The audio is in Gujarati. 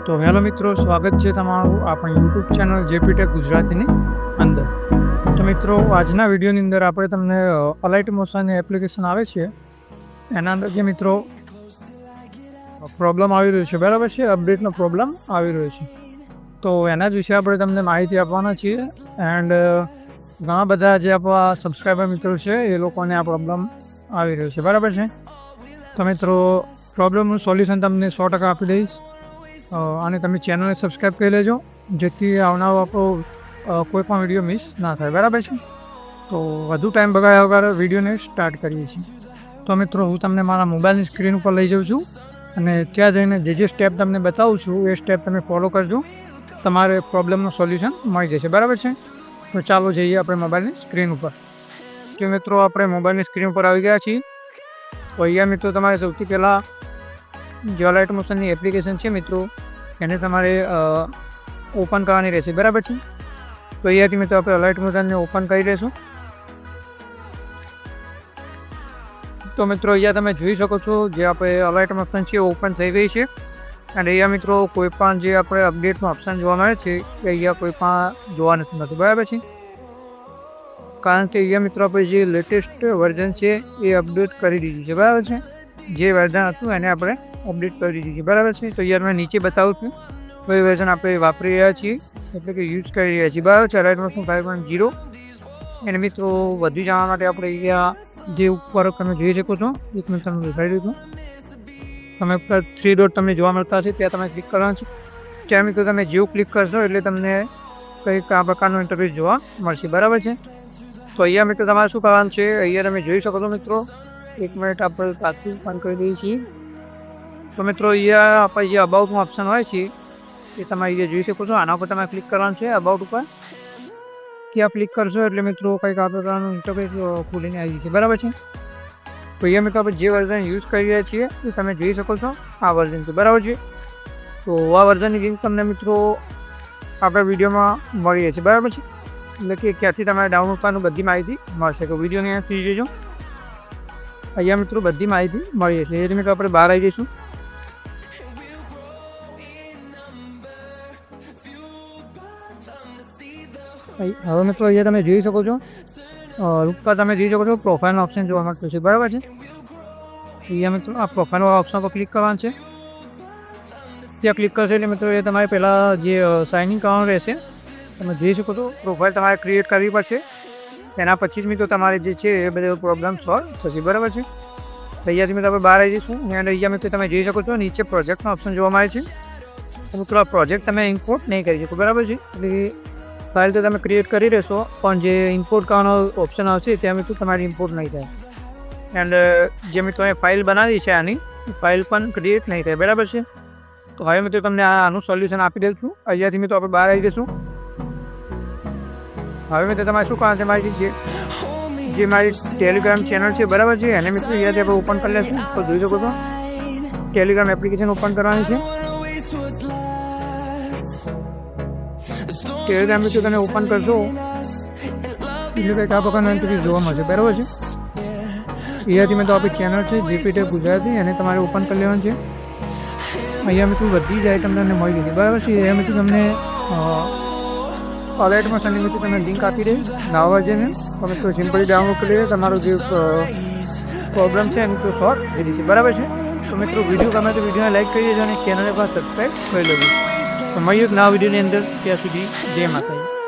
તો હેલો મિત્રો, સ્વાગત છે તમારું આપણી યુટ્યુબ ચેનલ જેપી ટેક ગુજરાતીની અંદર. તો મિત્રો, આજના વિડીયોની અંદર આપણે તમને અલાઇટ મોશનની એપ્લિકેશન આવે છે એના અંદર જે મિત્રો પ્રોબ્લેમ આવી રહ્યો છે, બરાબર છે, અપડેટનો પ્રોબ્લેમ આવી રહ્યો છે. તો એના જ વિશે આપણે તમને માહિતી આપવાના છીએ. એન્ડ ઘણા બધા જે આપણા સબસ્ક્રાઈબર મિત્રો છે એ લોકોને આ પ્રોબ્લેમ આવી રહ્યો છે, બરાબર છે. તો મિત્રો, પ્રોબ્લેમનું સોલ્યુશન તમને 100% આપી દઈશ. અને તમે ચેનલને સબસ્ક્રાઈબ કરી લેજો, જેથી આવનારો આપણો કોઈ પણ વિડીયો મિસ ના થાય, બરાબર છે. તો વધુ ટાઈમ બગાડ્યા વગર વિડીયોને સ્ટાર્ટ કરીએ છીએ. તો મિત્રો, હું તમને મારા મોબાઈલની સ્ક્રીન ઉપર લઈ જાઉં છું અને ત્યાં જઈને જે સ્ટેપ તમને બતાવું છું એ સ્ટેપ તમે ફોલો કરજો, તમારે પ્રોબ્લેમનું સોલ્યુશન મળી જશે, બરાબર છે. તો ચાલો જઈએ આપણે મોબાઈલની સ્ક્રીન ઉપર. કે મિત્રો, આપણે મોબાઈલની સ્ક્રીન ઉપર આવી ગયા છીએ. તો અહીંયા મિત્રો તમારે સૌથી પહેલાં જે અલાઇટ મોશનની એપ્લિકેશન છે મિત્રો, એને તમારે ઓપન કરવાની રહેશે, બરાબર છે. તો અહીંયાથી મિત્રો આપણે અલાઇટ મોશનને ઓપન કરી દઈશું. તો મિત્રો, અહીંયા તમે જોઈ શકો છો જે આપણે અલાઇટ મોશન છે ઓપન થઈ ગઈ છે. અને અહીંયા મિત્રો કોઈ પણ જે આપણે અપડેટનું ઓપ્શન જોવા મળે છે એ અહીંયા કોઈ પણ જોવા નથી, બરાબર છે. કારણ કે અહીંયા મિત્રો આપણે જે લેટેસ્ટ વર્ઝન છે એ અપડેટ કરી દીધું છે, બરાબર છે. જે વર્ઝન હતું એને આપણે અપડેટ કરી દીધી છે, બરાબર છે. તો અહીંયા મેં નીચે બતાવું છું કઈ વર્ઝન આપણે વાપરી રહ્યા છીએ, એટલે કે યુઝ કરી રહ્યા છીએ, બરાબર છે. અલાઇટ મોશન 5.0. એને મિત્રો વધુ જાણવા માટે આપણે અહીંયા જે ઉપર તમે જોઈ શકો છો, એક મિનિટ તમને દેખાડી દીધું, તમે 3 ડોટ તમને જોવા મળતા હશે, ત્યાં તમે ક્લિક કરવાનું છે. ત્યાં મિત્રો તમે જેવું ક્લિક કરશો એટલે તમને કંઈક આ પ્રકારનું ઇન્ટરફેસ જોવા મળશે, બરાબર છે. તો અહીંયા મિત્રો તમારે શું કરવાનું છે, અહીંયા તમે જોઈ શકો છો મિત્રો. એક મિનિટ આપણે પાછું પણ કરી દઈએ છીએ. તો મિત્રો, અહીંયા આપણે જે અબાઉટનું ઓપ્શન હોય છે એ તમે અહીંયા જોઈ શકો છો. આના ઉપર તમે ક્લિક કરવાનું છે, અબાઉટ ઉપર. ત્યાં ક્લિક કરશો એટલે મિત્રો કંઈક આ પ્રકારનું ઇન્ટરફેસ ખુલીને આવી જશે, બરાબર છે. તો અહીંયા મિત્રો આપણે જે વર્ઝન યુઝ કરી રહ્યા છીએ એ તમે જોઈ શકો છો, આ વર્ઝન છે, બરાબર છે. તો આ વર્ઝનની લિંક તમને મિત્રો આપણા વિડીયોમાં મળી રહેશે, બરાબર છે. એટલે કે ક્યાંથી તમારે ડાઉનલોડ કરવાનું બધી માહિતી મળશે. તો વિડીયોને અહીંયા જોઈ જજો. અહીંયા મિત્રો બધી માહિતી મળી જશે. એ મિત્રો આપણે બહાર આવી જઈશું. હવે મિત્રો અહીંયા તમે જોઈ શકો છો, રૂપકા તમે જોઈ શકો છો પ્રોફાઇલનો ઓપ્શન જોવા મળતો છે, બરાબર છે. અહીંયા મિત્રો આ પ્રોફાઇલ ઓપ્શન પર ક્લિક કરવાનું છે. ત્યાં ક્લિક કરશો એટલે મિત્રો એ તમારે પહેલાં જે સાઇન ઇન કરવાનું રહેશે. તમે જોઈ શકો છો પ્રોફાઇલ તમારે ક્રિએટ કરવી પડશે. એના પછી જ મિત્રો તમારે જે છે એ બધો પ્રોબ્લેમ સોલ્વ થશે, બરાબર છે. અહીંયાથી મિત્રો આપણે બહાર આવી જઈશું. અને અહીંયા મિત્રો તમે જોઈ શકો છો નીચે પ્રોજેક્ટનો ઓપ્શન જોવા મળે છે. તો મિત્રો આ પ્રોજેક્ટ તમે ઇમ્પોર્ટ નહીં કરી શકો, બરાબર છે. એટલે ફાઇલ તો તમે ક્રિએટ કરી રહેશો, પણ જે ઇમ્પોર્ટ કરવાનો ઓપ્શન આવશે ત્યાં મિત્રો તમારી ઇમ્પોર્ટ નહીં થાય. એન્ડ જે મિત્રો ફાઇલ બનાવી છે આની ફાઇલ પણ ક્રિએટ નહીં થાય, બરાબર છે. તો હવે મિત્રો તમને આનું સોલ્યુશન આપી દઉં છું. અહીંયાથી મિત્રો આપણે બહાર આવી જઈશું. હવે મિત્રો તમારે શું કરવાનું છે, મારી જે મારી ટેલિગ્રામ ચેનલ છે, બરાબર છે, એને મિત્રો અહીંયાથી આપણે ઓપન કરી લઈશું. તો જોઈ શકો છો ટેલિગ્રામ એપ્લિકેશન ઓપન કરવાની છે. ટેલિગ્રામ મિત્રો તમે ઓપન કરશો એટલે કંઈક આ પ્રકારનો ઇન્ટરફેસ જોવા મળશે, બરાબર છે. અહીંયાથી મિત્રો આપણી ચેનલ છે જેપી ટેક ગુજરાતી, એને તમારે ઓપન કરી લેવાનું છે. અહીંયા મિત્રો બધી જ આઈટમ તમને મળી જશે, બરાબર છે. એ મિત્રો તમને અલાઇટ મોશનની મિત્રો તમને લિંક આપી દઈશ નવા વર્ઝન. તમે તો સિમ્પલી ડાઉનલોડ કરી દે, તમારો જે પ્રોબ્લેમ છે એની તો સોલ્વ થઈ જશે, બરાબર છે. તો મિત્રો વિડીયો ગમે તો વિડીયોને લાઈક કરી દેજો અને ચેનલને પણ સબસ્ક્રાઈબ કરી લેજો. તો મળીએ નવા વિડીયોની અંદર. ત્યાં સુધી જય માતાજી.